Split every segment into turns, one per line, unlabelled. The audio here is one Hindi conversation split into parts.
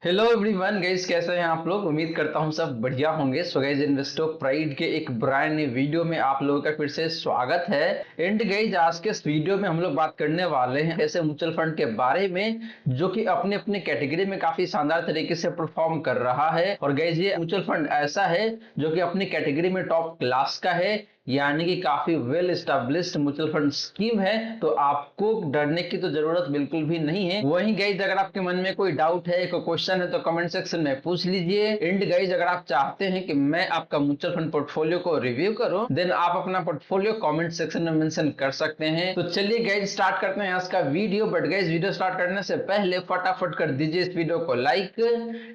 हेलो एवरीवन गाइस, कैसे हैं आप लोग। उम्मीद करता हूं सब बढ़िया होंगे। सो गाइस, इन्वेस्टो प्राइड के एक ब्रांड न्यू वीडियो में आप लोगों का फिर से स्वागत है। एंड गाइस, आज के इस वीडियो में हम लोग बात करने वाले हैं ऐसे म्यूचुअल फंड के बारे में जो कि अपने अपने कैटेगरी में काफी शानदार तरीके से परफॉर्म कर रहा है। और गाइस, ये म्यूचुअल फंड ऐसा है जो कि अपनी कैटेगरी में टॉप क्लास का है, यानी कि काफी well established mutual fund scheme है। तो आपको डरने की तो जरूरत बिल्कुल भी नहीं है। वहीं गाइज, अगर आपके मन में कोई डाउट है, कोई क्वेश्चन है, तो कमेंट सेक्शन में पूछ लीजिए। एंड गाइज, अगर आप चाहते हैं कि मैं आपका म्यूचुअल फंड पोर्टफोलियो को रिव्यू करूं, देन आप अपना पोर्टफोलियो कमेंट सेक्शन में मेंशन कर सकते हैं। तो चलिए गाइज, स्टार्ट करते हैं आज का video. But guys, video start करने से पहले फटाफट कर दीजिए इस वीडियो को लाइक।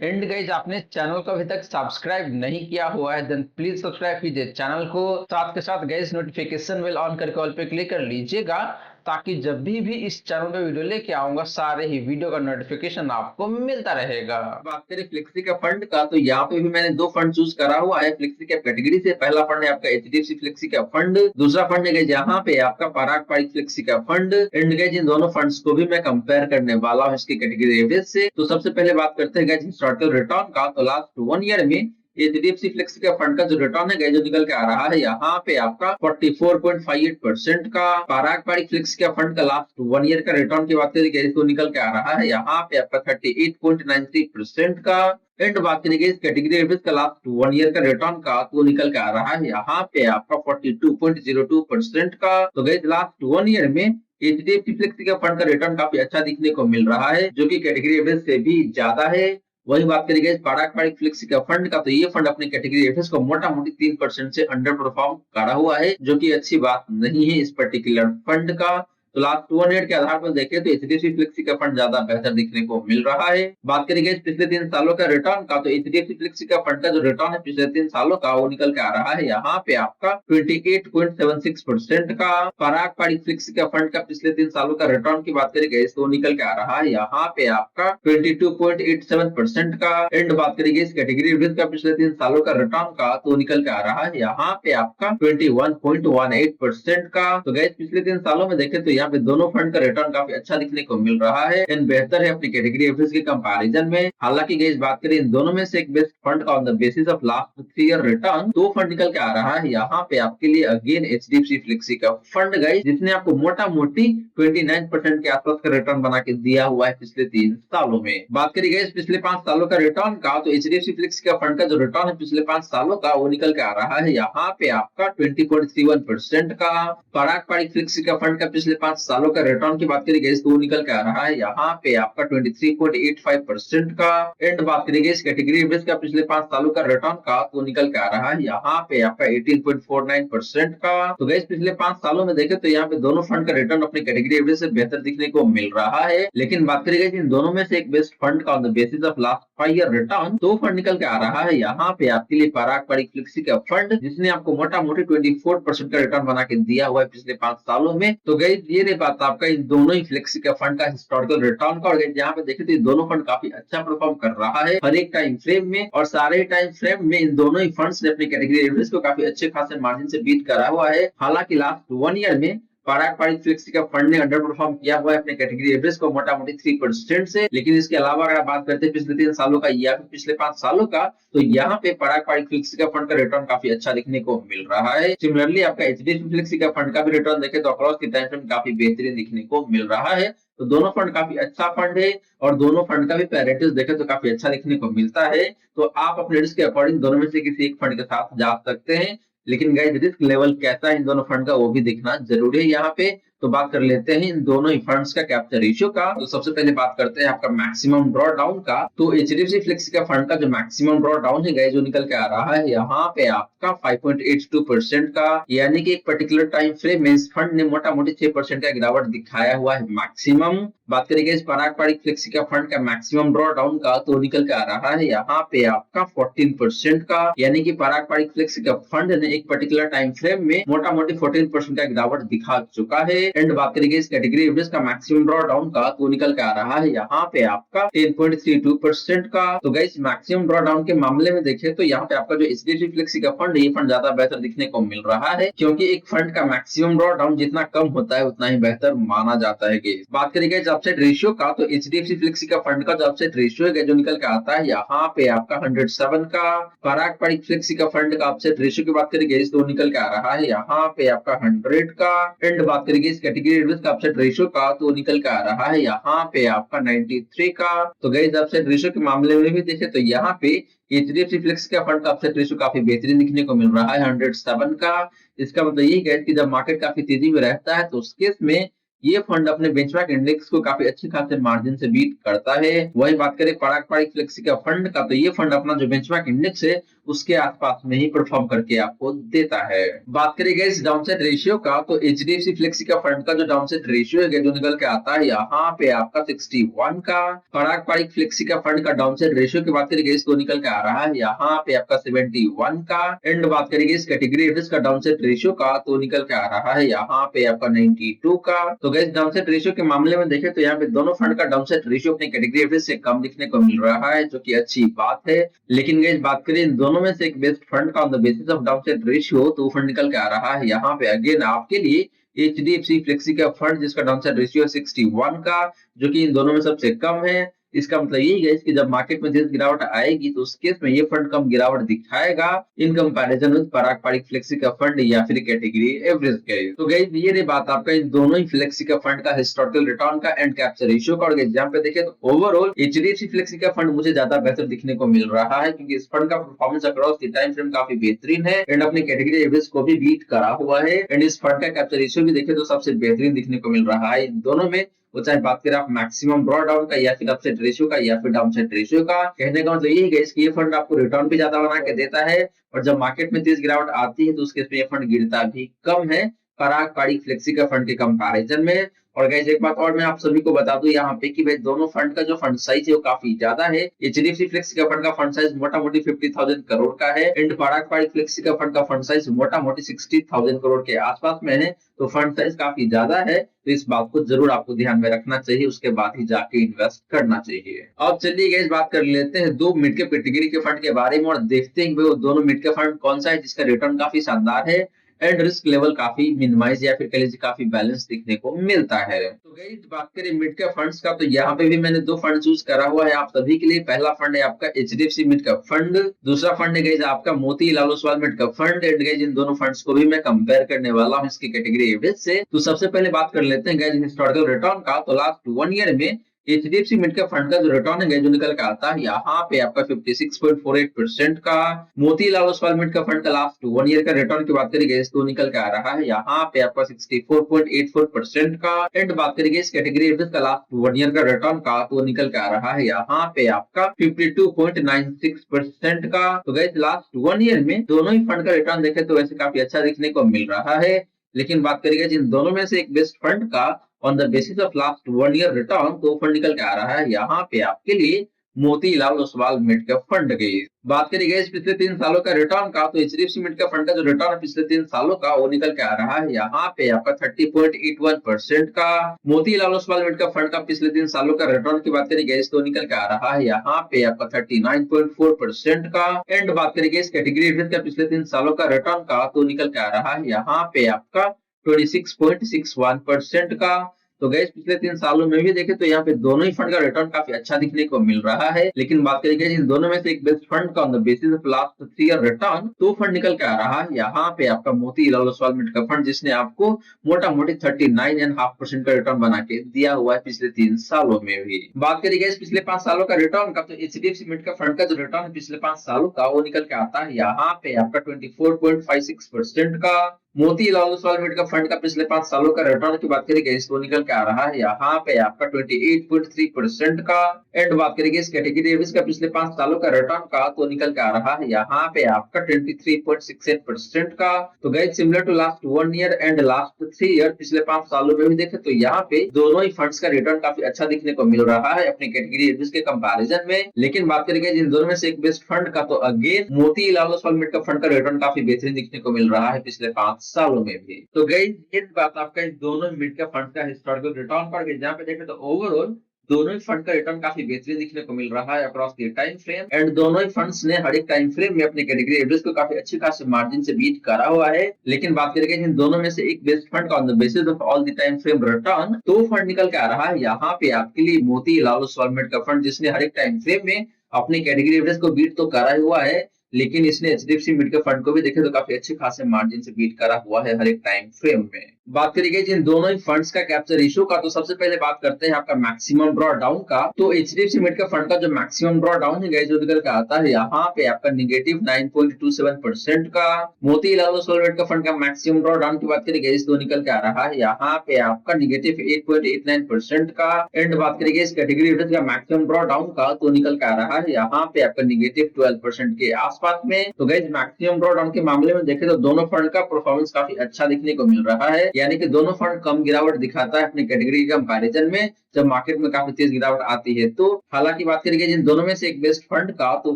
एंड गाइज, आपने चैनल को अभी तक सब्सक्राइब नहीं किया हुआ है, देन प्लीज सब्सक्राइब कीजिए चैनल को। साथ के साथ गाइस, नोटिफिकेशन बेल ऑन करके ऑल पे क्लिक कर लीजिएगा, ताकि जब भी इस चैनल पे वीडियो लेके आऊंगा, सारे ही वीडियो का नोटिफिकेशन आपको मिलता रहेगा। बात करें फ्लेक्सी का फंड का, तो यहाँ पे भी मैंने दो फंड चूज करा हुआ है फ्लेक्सी के कैटेगरी से। पहला फंड है आपका एचडीएफसी फ्लेक्सी का फंड, दूसरा फंड है यहाँ पे आपका पराग पारिक फ्लेक्सी का फंड। एंड गाइस, इन दोनों फंड्स को भी मैं कंपेयर करने वाला हूँ इसकी कैटेगरी एवरेज से। तो सबसे पहले बात करते हैं गाइस हिस्टोरिकल रिटर्न का। तो लास्ट 1 ईयर में एचडीएफसी फ्लेक्सी का फंड का जो रिटर्न है जो निकल के आ रहा है यहाँ पे आपका 44.58% का। पराग पारिक फ्लेक्सी का फंड का लास्ट 1 ईयर का रिटर्न की बात करें तो निकल के आ रहा है यहाँ पे आपका 38.93% का। एंड बात करेंगे इस कैटेगरी एवरेज का लास्ट 1 ईयर का रिटर्न का, तो निकल के आ रहा है यहाँ पे आपका 42.02% का। तो गाइस, लास्ट 1 ईयर में एचडीएफसी फ्लेक्सी का फंड का रिटर्न काफी अच्छा दिखने को मिल रहा है, जो कि कैटेगरी एवरेज से भी ज्यादा है। वही बात करेंगे पराग पारिक फ्लेक्सी का फंड का, तो ये फंड अपनी कैटेगरी एवरेज को मोटा मोटी 3% से अंडर परफॉर्म करा हुआ है, जो कि अच्छी बात नहीं है इस पर्टिकुलर फंड का। तो लास्ट 1 ईयर के आधार पर देखें तो एचडीएफसी फ्लेक्सी का फंड ज्यादा बेहतर दिखने को मिल रहा है। बात करेंगे पिछले 3 सालों का रिटर्न का, तो एचडीएफसी फ्लेक्सी का फंड का जो रिटर्न है पिछले 3 सालों का, वो निकल के आ रहा है यहाँ पे आपका 28.76% का। पराग पारिक फ्लेक्सी का फंड का पिछले 3 सालों का रिटर्न की बात करेंगे तो निकल के आ रहा है यहाँ पे आपका 22.87% का। एंड बात करेंगे इस कैटेगरी एवरेज का पिछले 3 सालों का रिटर्न का, तो निकल के आ रहा है यहाँ पे आपका 21.18% का। तो गैस, पिछले 3 सालों में देखें तो यहाँ पे दोनों फंड का रिटर्न काफी अच्छा दिखने को मिल रहा है एंड बेहतर है अपनी कैटेगरी एवरेज के कंपैरिजन में। हालांकि गैस, बात करें इन दोनों में से एक बेस्ट फंड का on the basis of last 3 year return, दो फंड निकल के आ रहा है यहाँ पे आपके लिए अगेन एचडीएफसी फ्लेक्सी का फंड गाइस, जिसने आपको मोटा मोटी 29% के आसपास का रिटर्न बना के दिया हुआ है पिछले 3 सालों में। बात करिए गाइस पिछले 5 सालों का रिटर्न का, तो एचडीएफसी फ्लेक्सी का फंड का जो रिटर्न है पिछले 5 सालों का, वो निकल के आ रहा है यहाँ पे आपका 20.31% का। पराग पारिक फ्लेक्सी का फंड का पिछले 5 सालों का रिटर्न की बात करिए तो निकल के आ रहा है यहाँ पे आपका 23.85% का। एंड बात करिए इस कैटेगरी एवरेज का पिछले 5 सालों का रिटर्न का, तो निकल के आ रहा है यहाँ पे आपका 18.49% का। तो गाइस, पिछले 5 सालों में देखें तो यहाँ पे दोनों फंड का रिटर्न अपनी कैटेगरी एवरेज से बेहतर दिखने को मिल रहा है। लेकिन बात करिए इन दोनों में से एक बेस्ट फंड का on the basis of last 5 year return, दो फंड निकल के आ रहा है यहाँ पे आपके लिए पराग पारिक फ्लेक्सी का फंड, जिसने आपको मोटा मोटी 24% का रिटर्न बना के दिया हुआ है पिछले 5 सालों में। तो गाइस, ये रही बात आपका इन दोनों ही फ्लेक्सी का फंड का हिस्टोरिकल रिटर्न का। और यहाँ पे देखें तो ये दोनों फंड काफी अच्छा परफॉर्म कर रहा है हर एक टाइम फ्रेम में, और सारे टाइम फ्रेम में इन दोनों ही फंड्स ने अपनी कैटेगरी एवरेज को काफी अच्छे खासे मार्जिन से बीट करा हुआ है। हालांकि लास्ट 1 ईयर में पराग पारिक फ्लेक्सी का फंड ने अंडर परफॉर्म किया हुआ है अपने कैटेगरी एवरेज को मोटा मोटी 3% से। लेकिन इसके अलावा अगर बात करते हैं पिछले 3 सालों का या फिर पिछले 5 सालों का, तो यहाँ पे पराग पारिक फ्लेक्सी का फंड का रिटर्न काफी अच्छा दिखने को मिल रहा है। सिमिलरली आपका एचडीएफसी फ्लेक्सी का फंड का भी रिटर्न देखें तो अक्रॉस की टाइम फ्रेम काफी बेहतरीन दिखने को मिल रहा है। तो दोनों फंड काफी अच्छा फंड है और दोनों फंड का भी पैरेटिव्स देखें तो काफी अच्छा दिखने को मिलता है। तो आप अपने रिस्क के अकॉर्डिंग दोनों में से किसी एक फंड के साथ जा सकते हैं। लेकिन गाइस, रिस्क लेवल कैसा है इन दोनों फंड का, वो भी देखना जरूरी है यहाँ पे। तो बात कर लेते हैं इन दोनों ही फंड्स का कैप्चर रेशियो का। तो सबसे पहले बात करते हैं आपका मैक्सिमम ड्रॉ डाउन का। तो एचडीएफसी फ्लेक्सी का फंड का जो मैक्सिमम ड्रॉ डाउन है गाइस, जो निकल के आ रहा है यहाँ पे आपका 5.82% का, यानी कि एक पर्टिकुलर टाइम फ्रेम में इस फंड ने मोटा मोटी 6% का गिरावट दिखाया हुआ है मैक्सिमम। बात करेंगे इस पराग पारिक फ्लेक्सी का फंड का मैक्सिमम ड्रॉ डाउन का, तो निकल के आ रहा है यहाँ पे आपका 14% का, यानी कि पराग पारिक फ्लेक्सी का फंड ने एक पर्टिकुलर टाइम फ्रेम में मोटा मोटी 14% का गिरावट दिखा चुका है। एंड बात करेंगे इस कैटेगरी एवरेज का मैक्सिमम ड्रॉ डाउन का तो निकल के आ रहा है यहाँ पे आपका 10.32% का। तो गाइस मैक्सिमम ड्रॉ डाउन के मामले में देखें तो यहाँ पे आपका जो एचडीएफसी फ्लेक्सी का फंड, ये फंड ज्यादा बेहतर दिखने को मिल रहा है, क्योंकि एक फंड का मैक्सिमम ड्रॉ डाउन जितना कम होता है उतना ही बेहतर माना जाता है। गाइस बात करेंगे अपसेट रेशियो का तो एचडीएफसी फ्लेक्सी का फंड का जो अपसेट रेशियो है जो निकल के आता है यहाँ पे आपका 107 का। पराग पारिक फ्लेक्सी का फंड का अपसेट रेशियो की बात करेंगे तो निकल के आ रहा है यहाँ पे आपका 100 का। एंड बात करेंगे इस कैटेगरी एवरेज का अपसेट रेशियो का तो निकल के आ रहा है यहाँ पे आपका 93 का। तो गाइस अपसेट रेशियो के मामले में भी देखें तो यहाँ पे एचडीएफसी फ्लेक्सी का फंड का अपसेट रेशियो काफी बेहतरीन दिखने को मिल रहा है 107 का। इसका मतलब यही है कि जब मार्केट काफी तेजी में रहता है तो उस केस में ये फंड अपने बेंचमार्क इंडेक्स को काफी अच्छे खासे मार्जिन से बीट करता है। वही बात करें पराग पारिक फ्लेक्सी का फंड का तो ये फंड अपना जो बेंचमार्क इंडेक्स है उसके आसपास में ही परफॉर्म करके आपको देता है। बात करेंगे इस डाउनसाइड रेशियो का तो एचडीएफसी फ्लेक्सी का फंड का जो डाउनसाइड रेशियो है जो निकल के आता है यहाँ पे आपका 61 का। पराग पारिक फ्लेक्सी का फंड का डाउनसाइड रेशियो की बात करेंगे तो निकल के आ रहा है यहाँ पे आपका 71 का। एंड बात करेंगे इस कैटेगरी एवरेज का डाउनसाइड रेशियो का तो निकल के आ रहा है यहाँ पे आपका 92 का। तो गाइस डाउनसाइड रेशियो के मामले में देखें तो यहाँ पे दोनों फंड का डाउनसाइड रेशियो अपनी कैटेगरी एवरेज से कम दिखने को मिल रहा है, जो कि अच्छी बात है। लेकिन गाइस बात करें इन दोनों में से एक बेस्ट फंड का on the basis of downside ratio तो वो फंड निकल के आ रहा है यहाँ पे अगेन आपके लिए एचडीएफसी फ्लेक्सी का फंड जिसका डाउनसाइड रेशियो 61 का, जो कि इन दोनों में सबसे कम है। इसका मतलब यही है कि जब मार्केट में तेज गिरावट आएगी तो उस केस में ये फंड कम गिरावट दिखाएगा in comparison with Parag Parikh flexi का फंड या फिर कैटेगरी एवरेज के। तो गाइस ये रही बात आपका इन दोनों ही फ्लेक्सी का फंड का हिस्टोरिकल रिटर्न का एंड कैप्चर रेशियो का। और जहां पे देखें तो ओवरऑल एचडीएफसी फ्लेक्सी का फंड मुझे ज्यादा बेहतर दिखने को मिल रहा है, क्योंकि इस फंड का performance across the time frame काफी बेहतरीन है एंड अपनी कैटेगरी एवरेज को भी बीट करा हुआ है। एंड इस फंड का कैप्चर रेशियो भी देखें तो सबसे बेहतरीन दिखने को मिल रहा है इन दोनों में। वो चाहे बात करें आप मैक्सिमम ड्रॉ डाउन का या फिर अपसेट रेशियो का या फिर डाउनसाइड रेशियो का, कहने का मतलब यही है कि ये फंड आपको रिटर्न भी ज्यादा बना के देता है और जब मार्केट में तेज गिरावट आती है तो उसके ये फंड गिरता भी कम है पराग पारिक फ्लेक्सी का फंड के कंपैरिजन में। और गाइस एक बात और मैं आप सभी को बता दूं यहाँ पे कि भाई दोनों फंड का जो फंड साइज है वो काफी ज्यादा है। एचडीएफसी फ्लेक्सी का फंड का फंड साइज मोटा मोटी 50,000 करोड़ का है एंड पराग पारिक फ्लेक्सी का फंड का फंड साइज मोटा मोटी 60,000 करोड़ के आसपास में है। तो फंड साइज काफी ज्यादा है, तो इस बात को जरूर आपको ध्यान में रखना चाहिए, उसके बाद ही जाके इन्वेस्ट करना चाहिए। अब चलिए गाइस बात कर लेते हैं दो मिड कैप कैटेगरी के फंड के बारे में और देखते हैं वो दोनों मिड कैप फंड कौन सा है जिसका रिटर्न काफी शानदार है एंड रिस्क लेवल काफी मिनिमाइज या फिर कह लीजिए काफी बैलेंस देखने को मिलता है। तो गाइस बात करें मिड कैप फंड्स का तो यहाँ पे भी मैंने दो फंड चूज करा हुआ है आप सभी के लिए। पहला फंड है आपका एचडीएफसी मिड कैप फंड, दूसरा फंड है गाइस आपका Motilal Oswal mid cap fund. And guys in दोनों फंड्स को भी मैं कंपेयर करने वाला हूँ इसकी कैटेगरी एवरेज से। तो सबसे पहले बात कर लेते हैं गाइस हिस्टोरिकल रिटर्न का। तो लास्ट 1 ईयर में एचडीएफसी मिड कैप फंड का जो रिटर्न है जो निकल के आता है यहाँ पे आपका 56.48% का। Motilal Oswal mid cap fund का लास्ट 1 ईयर का रिटर्न की बात करेंगे तो निकल के आ रहा है यहाँ पे आपका 64.84% का। एंड बात करेंगे इस कैटेगरी एवरेज का लास्ट 1 ईयर का रिटर्न का तो निकल के आ रहा है यहाँ पे आपका 52.96% का। तो गाइस लास्ट 1 ईयर में दोनों ही फंड का रिटर्न देखें तो वैसे काफी अच्छा दिखने को मिल रहा है। लेकिन बात करेंगे जिन दोनों में से एक बेस्ट फंड का on the basis of last 1 year return तो फंड निकल के आ रहा है यहाँ पे आपके लिए Motilal Oswal mid cap fund की। बात करेंगे इस पिछले 3 सालों का रिटर्न का तो एचडीएफसी मिड कैप फंड का जो रिटर्न है पिछले 3 सालों का वो निकल के आ रहा है यहाँ पे आपका 30.81% का। Motilal Oswal mid cap fund का पिछले 3 सालों का रिटर्न की बात करेंगे तो निकल के आ रहा है यहाँ पे आपका 39.4% का। एंड बात करेंगे इस कैटेगरी एवरेज का पिछले 3 सालों का रिटर्न का तो निकल के आ रहा है यहाँ पे आपका 26.61% का। तो गैस पिछले 3 सालों में भी देखें तो यहाँ पे दोनों ही फंड का रिटर्न काफी अच्छा दिखने को मिल रहा है। लेकिन बात करेंगे इन दोनों में से एक बेस्ट फंड का on the basis of last 3 year return तो फंड निकल के आ रहा है यहाँ पे आपका Motilal Oswal mid cap fund जिसने आपको मोटा मोटी 39.5% का रिटर्न बना के दिया हुआ है पिछले 3 सालों में भी। बात करेंगे पिछले 5 सालों का रिटर्न का तो एचडीएफसी मिड कैप फंड का जो रिटर्न है पिछले 5 सालों का वो निकल के आता है यहाँ पे आपका 24.56% का। Motilal Oswal mid cap fund का पिछले 5 सालों का रिटर्न की बात करेंगे तो निकल के आ रहा है यहाँ पे आपका 28.3% का। एंड बात करेंगे इस कैटेगरी एवरेज का पिछले 5 सालों का रिटर्न का तो निकल के आ रहा है यहाँ पे आपका 23.68% का। तो guys similar to last 1 year and last 3 year पिछले 5 सालों में भी देखें तो यहाँ पे दोनों ही फंड्स का रिटर्न काफी अच्छा दिखने को मिल रहा है अपने कैटेगरी एवरेज के कंपैरिजन में। लेकिन बात करेंगे जिन दोनों में से एक बेस्ट फंड का तो again Motilal Oswal mid cap fund का रिटर्न काफी बेहतरीन दिखने को मिल रहा है पिछले 5 सालों में भी। तो गाइस ये बात आपका इन दोनों मिड कैप फंड का हिस्टोरिकल रिटर्न पर जहाँ पे देखें तो ओवरऑल दोनों ही फंड का रिटर्न काफी बेहतरीन दिखने को मिल रहा है across the time frame, and दोनों ही फंड्स ने हर एक टाइम फ्रेम में अपने कैटेगरी एवरेज को काफी अच्छी खासी मार्जिन से बीट करा हुआ है। लेकिन बात करेंगे इन दोनों में से एक बेस्ट फंड का on the basis of all the time frame return, तो फंड निकल के आ रहा है यहाँ पे आपके लिए मोतीलाल ओसवाल मिड का फंड, जिसने हर एक टाइम फ्रेम में अपनी कैटेगरी एवरेज को बीट तो करा हुआ है, लेकिन इसने एचडीएफसी मिड के फंड को भी देखे तो काफी अच्छे खासे मार्जिन से बीट करा हुआ है हर एक टाइम फ्रेम में। बात करेंगे जिन दोनों ही फंड्स का कैप्चर इशू का, तो सबसे पहले बात करते हैं आपका मैक्सिमम ड्रॉ डाउन का। तो एचडीएफसी मिड का फंड का जो मैक्सिमम ड्रॉ डाउन है जो निकल के आता है यहाँ पे आपका नेगेटिव 9.27% का। मोतीलाल ओसवाल मिड का फंड का मैक्सिमम ड्रॉ डाउन की बात करेंगे तो निकल के आ रहा है यहाँ पे आपका नेगेटिव 8.89% का। एंड बात करेंगे इस कैटेगरी एवरेज का मैक्सिमम ड्रॉ डाउन का, तो निकल के आ रहा है यहाँ पे आपका नेगेटिव 12% के आसपास में। तो गाइस मैक्सिमम ड्रॉ डाउन के मामले में देखें तो दोनों फंड का परफॉर्मेंस काफी अच्छा दिखने को मिल रहा है, यानी कि दोनों फंड कम गिरावट दिखाता है अपनी कैटेगरी के कंपैरिजन में जब मार्केट में काफी तेज गिरावट आती है। तो हालांकि बात करेंगे जिन दोनों में से एक बेस्ट फंड का, तो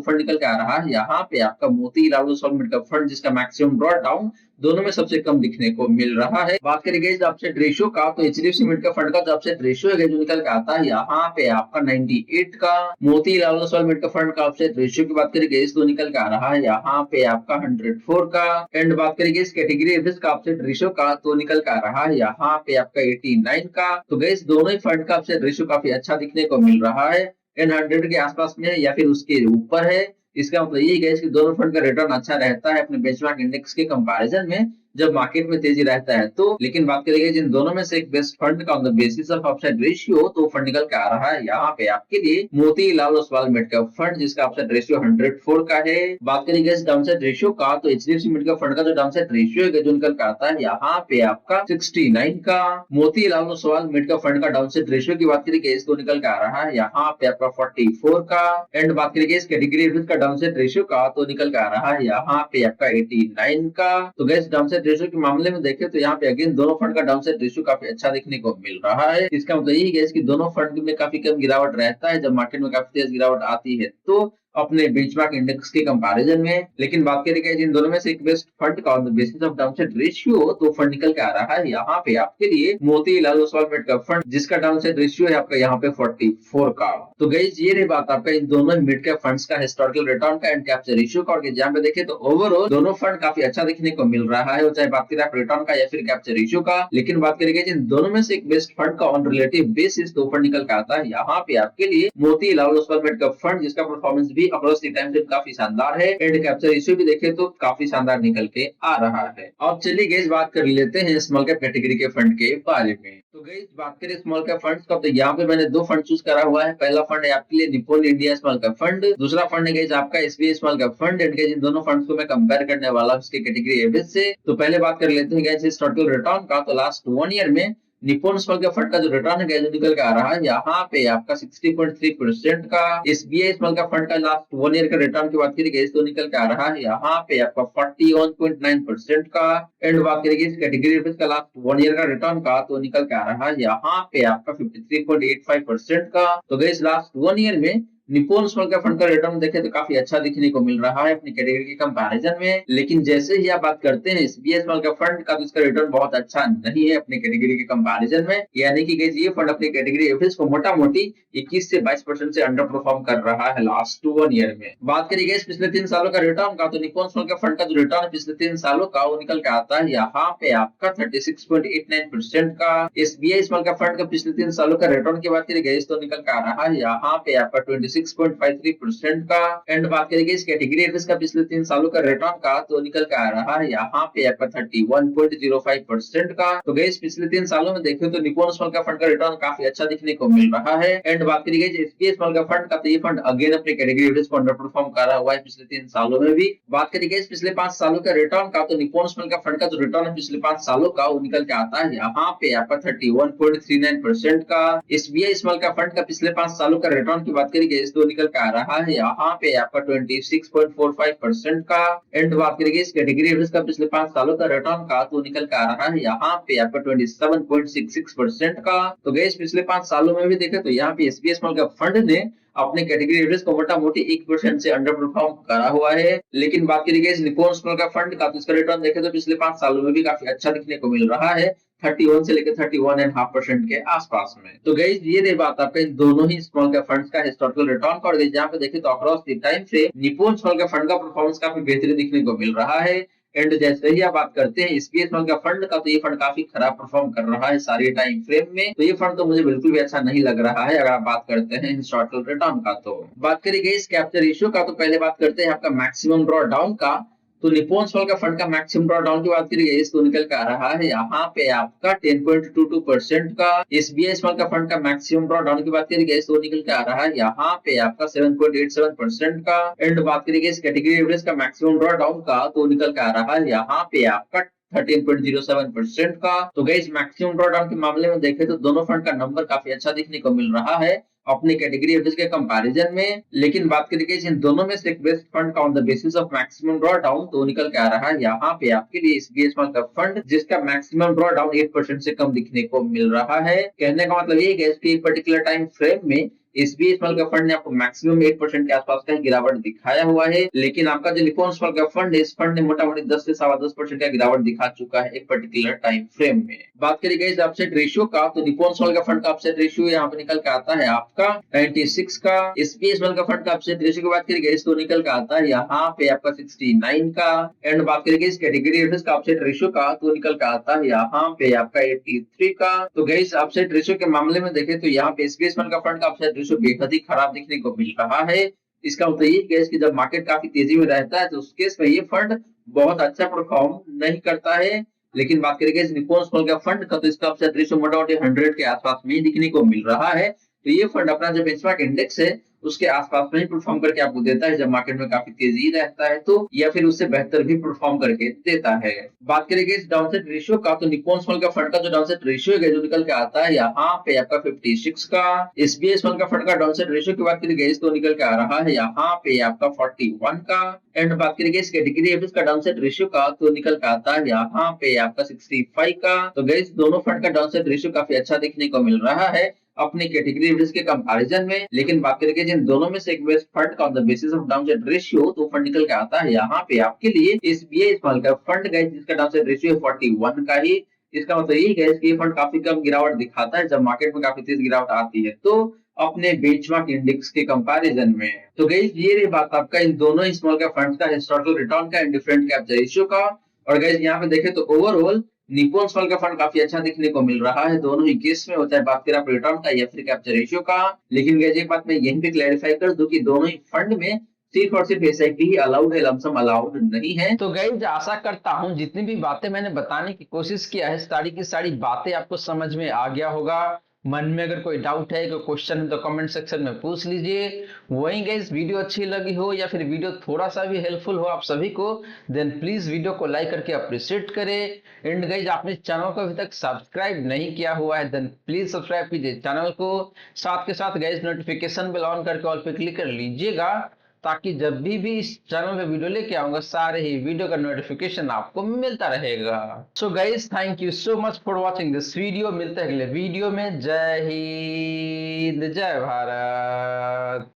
फंड निकल के आ रहा है यहाँ पे आपका मोतीलाल ओसवाल मिड का फंड, जिसका मैक्सिमम ड्रॉ डाउन दोनों में सबसे कम दिखने को मिल रहा है। बात करेंगे अपसेट रेशियो का, तो एचडीएफसी मिड का फंड का जो अपसेट रेशियो है जो निकल के आता है यहाँ पे आपका 98 का। मोतीलाल ओसवाल मिड का फंड का अपसेट रेशियो की बात करेंगे तो निकल के आ रहा है यहाँ पे आपका 104 का। एंड बात करेंगे इस कैटेगरी एवरेज का अपसेट रेशियो का, तो निकल के आ रहा है यहाँ पे आपका 89 का। तो गाइस दोनों ही फंड का अपसेट रेशियो काफी अच्छा दिखने को मिल रहा है, एंड 100 के आसपास में है या फिर उसके ऊपर है। इसका मतलब यही है कि दोनों फंड का रिटर्न अच्छा रहता है अपने बेंचमार्क इंडेक्स के कंपैरिजन में जब मार्केट में तेजी रहता है। तो लेकिन बात करेंगे जिन दोनों में से एक बेस्ट फंड का on the basis of upside ratio, तो फंड निकल के आ रहा है यहाँ पे आपके लिए मोतीलाल ओसवाल मिड का फंड, जिसका अपसाइड रेशियो 104 का है। बात करेंगे इस डाउनसाइड रेशियो का, तो एचडीएफसी मिड का फंड का जो डाउनसाइड रेशियो है जो निकल के आता है यहाँ पे आपका 69 का। मोतीलाल ओसवाल मिड का फंड का डाउनसाइड रेशियो की बात करेंगे तो निकल के आ रहा है यहाँ पे आपका 44 का। एंड बात करेंगे इस कैटेगरी एवरेज का डाउनसाइड रेशियो का, तो निकल के आ रहा है यहाँ पे आपका 89 का। तो गैस डाउनसाइड रेशियो के मामले में देखें तो यहाँ पे अगेन दोनों फंड का डाउनसाइड रेशियो काफी अच्छा देखने को मिल रहा है। इसका मतलब यही है कि दोनों फंड में काफी कम गिरावट रहता है जब मार्केट में काफी तेज गिरावट आती है तो अपने बेंचमार्क इंडेक्स के कंपैरिजन में। लेकिन बात करेंगे जिन दोनों में से एक बेस्ट फंड का on the basis of downside ratio, तो फंड निकल के आ रहा है यहाँ पे आपके लिए मोतीलाल ओसवाल मिड का फंड, जिसका डाउनसाइड रेशियो है आपका यहाँ पे 44 का। तो गाइस ये रही बात आपका इन दोनों मिड कैप फंड्स का हिस्टोरिकल रिटर्न का एंड कैप्चर रेशियो का। और जहाँ पे देखें तो ओवरऑल दोनों फंड काफी अच्छा दिखने को मिल रहा है, चाहे बात करें आप रिटर्न का या फिर कैप्चर रेशियो का। लेकिन बात करेंगे जिन दोनों में से एक बेस्ट फंड का ऑन रिलेटिव बेसिस, तो फंड निकल के आता है यहाँ पे आपके लिए मोतीलाल ओसवाल मिड का फंड, जिसका परफॉर्मेंस भी अक्रॉस द टाइम काफी शानदार है, एंड कैप्चर रेशियो भी देखें तो काफी शानदार निकल के आ रहा है। अब चलिए गाइस बात कर लेते हैं स्मॉल कैप कैटेगरी के फंड के बारे में। तो गाइस बात करें स्मॉल कैप फंड्स का, तो यहाँ पे मैंने दो फंड चूज करा हुआ है। पहला फंड है आपके लिए Nippon India small cap fund, दूसरा फंड है गाइस आपका SBI small cap fund. And guys in दोनों फंड्स को मैं कंपेयर करने वाला हूं इसके कैटेगरी एवरेज से। तो पहले बात कर लेते हैं गाइस टोटल रिटर्न का। तो लास्ट 1 ईयर में निप्पॉन स्मॉल कैप फंड का जो रिटर्न है जो निकल के आ रहा है यहाँ पे आपका 60.3% का। एसबीआई स्मॉल कैप फंड का लास्ट 1 ईयर का रिटर्न की बात करेंगे तो निकल के आ रहा है यहाँ पे आपका 41.9% का। एंड बात करेंगे इस कैटेगरी एवरेज का लास्ट 1 ईयर का रिटर्न का, तो निकल के आ रहा है यहाँ पे आपका 53.85% का। तो गाइस लास्ट 1 ईयर में निप्पॉन स्मॉल कैप फंड का रिटर्न देखें तो काफी अच्छा दिखने को मिल रहा है अपनी कैटेगरी के कंपैरिजन में। लेकिन जैसे ही आप बात करते हैं एसबीआई स्मॉल कैप फंड का, तो इसका रिटर्न बहुत अच्छा नहीं है अपनी कैटेगरी के कंपैरिजन में, यानी कि गाइस ये फंड अपनी कैटेगरी एवरेज को मोटा मोटी 21 से 22% से अंडर परफॉर्म कर रहा है लास्ट 1 ईयर में। बात करिए पिछले 3 सालों का रिटर्न का, तो निप्पॉन स्मॉल कैप फंड का जो रिटर्न पिछले 3 सालों का वो निकल के आता है यहाँ पे आपका 36.89% का। एसबीआई स्मॉल कैप फंड का पिछले 3 सालों का रिटर्न की बात करिए तो निकल के आ रहा है यहाँ पे आपका 26.53% का। एंड बात करेंगे इस कैटेगरी एवरेज का पिछले 3 सालों का रिटर्न का, तो निकल के आ रहा है यहाँ पे आपका 31.05% का। तो गाइस पिछले 3 सालों में देखें तो निप्पॉन स्मॉल कैप फंड का रिटर्न काफी अच्छा दिखने को मिल रहा है। एंड बात करिए एसबीआई स्मॉल कैप फंड का, तो ये फंड अगेन अपने कैटेगरी एवरेज को अंडर परफॉर्म कर रहा हुआ है पिछले 3 सालों में भी। बात करिए पिछले 5 सालों का रिटर्न का, तो निप्पॉन स्मॉल कैप फंड का जो रिटर्न है पिछले 5 सालों का वो निकल के आता है यहाँ पे आपका 31.39% का। एसबीआई स्मॉल कैप फंड का पिछले 5 सालों का रिटर्न की बात करिए तो निकल के आ रहा है यहाँ पे आपका 26.45% का। एंड बात करेंगे इस कैटेगरी एवरेज का पिछले 5 सालों का रिटर्न का, तो निकल के आ रहा है यहाँ पे आपका 27.66% का। तो गाइस पिछले 5 सालों में भी देखें तो यहाँ पे एसबीआई स्मॉल कैप फंड ने अपने कैटेगरी एवरेज को मोटा मोटी 1% से अंडर परफॉर्म करा हुआ है। लेकिन बात करिए इस निप्पॉन स्मॉल कैप फंड का, तो इसका रिटर्न देखें तो पिछले 5 सालों में भी काफी अच्छा दिखने को मिल रहा है, 31 से लेकर 31.5% के आसपास में। तो गाइस ये रही बात आपका इन दोनों ही स्मॉल कैप फंड्स का हिस्टोरिकल रिटर्न का। और यहाँ पे देखें तो अक्रॉस द टाइम से निप्पॉन स्मॉल कैप फंड का परफॉर्मेंस काफी बेहतरीन दिखने को मिल रहा है। एंड जैसे ही आप बात करते हैं एसबीआई स्मॉल कैप फंड का, तो ये फंड काफी खराब परफॉर्म कर रहा है सारे टाइम फ्रेम में। तो ये फंड तो मुझे बिल्कुल भी अच्छा नहीं लग रहा है अगर आप बात करते हैं हिस्टोरिकल रिटर्न का। तो बात करिए इस कैप्चर रेशियो का, तो पहले बात करते हैं आपका मैक्सिमम ड्रॉ डाउन का। तो निप्पॉन स्मॉल कैप फंड का मैक्सिमम ड्रॉ डाउन की बात करिए तो निकल के आ रहा है यहाँ पे आपका 10.22% का। एसबीआई स्मॉल कैप फंड का मैक्सिमम ड्रॉ डाउन की बात करिए तो निकल के आ रहा है यहाँ पे आपका 7.87% का। एंड बात करिए इस कैटेगरी एवरेज का मैक्सिमम ड्रॉ डाउन का, तो निकल के आ रहा है यहाँ पे आपका 13.07% का। तो गाइस मैक्सिमम ड्रॉ डाउन के मामले में देखें तो दोनों फंड का नंबर काफी अच्छा दिखने को मिल रहा है अपने कैटेगरी एवरेज के कंपैरिजन में। लेकिन बात करिए इन दोनों में से एक बेस्ट फंड का on the basis of maximum draw down, तो निकल के आ रहा है यहाँ पे आपके लिए एसबीआई स्मॉल कैप फंड, जिसका मैक्सिमम ड्रॉ डाउन 8% से कम दिखने को मिल रहा है। कहने का मतलब ये है कि एक पर्टिकुलर टाइम फ्रेम में एसबीआई स्मॉल कैप फंड ने आपको मैक्सिमम 8% के आसपास का गिरावट दिखाया हुआ है। लेकिन आपका जो निप्पॉन स्मॉल कैप फंड है, इस फंड ने मोटा मोटी 10 से 10.25% का गिरावट दिखा चुका है एक पर्टिकुलर टाइम फ्रेम में। बात करिए इस अपसेट रेशियो का, तो निप्पॉन स्मॉल कैप फंड का अपसेट रेशियो यहाँ पे निकल के आता है आपका 96 का। एसबीआई स्मॉल कैप फंड का अपसेट रेशियो की बात करिए तो निकल के आता है यहाँ पे आपका 69 का। एंड बात करिए इस कैटेगरी एवरेज का अपसेट रेशियो का, तो निकल के आता है यहाँ पे आपका 83 का। तो गाइस अपसेट रेशियो के मामले में देखें तो यहाँ पे एसबीआई स्मॉल कैप फंड का अपसेट रेशियो बेहद ही खराब दिखने को मिल रहा है। इसका मतलब ये केस कि जब मार्केट काफी तेजी में रहता है तो उस केस में ये फंड बहुत अच्छा परफॉर्म नहीं करता है। लेकिन बात करेंगे निप्पॉन स्मॉल कैप फंड का, तो इसका अपसेट रेशियो मोटा मोटी 100 के आसपास में दिखने को मिल रहा है। तो ये फंड अपना जो बेंचमार्क इंडेक्स है उसके आसपास में ही परफॉर्म करके आपको देता है जब मार्केट में काफी तेजी रहता है, तो या फिर उससे बेहतर भी परफॉर्म करके देता है। बात करेंगे इस डाउनसाइड रेशियो का, तो निप्पॉन स्मॉल कैप फंड का जो डाउनसाइड रेशियो है जो निकल के आता है यहाँ पे आपका 56 का। एसबीआई स्मॉल कैप फंड का डाउनसाइड रेशियो की बात करेंगे तो निकल के आ रहा है यहाँ पे आपका 41 का। एंड बात करेंगे इस कैटेगरी एवरेज का डाउनसाइड रेशियो का, तो निकल के आता है यहाँ पे आपका 65 का। तो गाइस दोनों फंड का डाउनसाइड रेशियो काफी अच्छा देखने को मिल रहा है अपनी कैटेगरी एवरेज के कंपैरिजन में। लेकिन बात करेंगे जिन दोनों में से एक बेस्ट फंड का on the basis of downside ratio, तो फंड निकल के आता है यहाँ पे आपके लिए SBI small cap fund guys, जिसका डाउनसाइड रेशियो 41 का ही। इसका मतलब यही है कि ये फंड काफी कम गिरावट दिखाता है जब मार्केट में काफी तेज गिरावट आती है, तो अपने बेंचमार्क इंडेक्स के कंपैरिजन में। तो गाइस ये रही बात आपका इन दोनों स्मॉल कैप फंड्स का हिस्टोरिकल रिटर्न का एंड डिफरेंट कैप्चर रेशियो का। और गाइस यहाँ पे देखें तो overall Nippon small cap fund काफी अच्छा दिखने को मिल रहा है दोनों ही केस में, होता है बात करें आप रिटर्न का या फिर कैप्चर रेशियो का। लेकिन गाइस एक बात मैं यहीं पे क्लैरिफाई कर दूं कि दोनों ही फंड में सिर्फ और सिर्फ एसआईपी ही अलाउड है, लमसम अलाउड नहीं है। तो गाइस आशा करता हूं जितनी भी बातें मैंने बताने की कोशिश किया है सारी की सारी बातें आपको समझ में आ गया होगा। मन में अगर कोई डाउट है, कोई क्वेश्चन है तो कमेंट सेक्शन में पूछ लीजिए। वहीं गाइस वीडियो अच्छी लगी हो या फिर वीडियो थोड़ा सा भी हेल्पफुल हो आप सभी को, देन प्लीज वीडियो को लाइक करके अप्रिशिएट करें। एंड गाइस आपने चैनल को अभी तक सब्सक्राइब नहीं किया हुआ है देन प्लीज सब्सक्राइब कीजिए चैनल को। साथ के साथ गाइस नोटिफिकेशन बेल ऑन करके ऑल पे क्लिक कर लीजिएगा, ताकि जब भी इस चैनल पे वीडियो लेके आऊंगा सारे ही वीडियो का नोटिफिकेशन आपको मिलता रहेगा। So guys thank you so much for watching this video. मिलते हैं अगले वीडियो में। जय हिंद, जय भारत।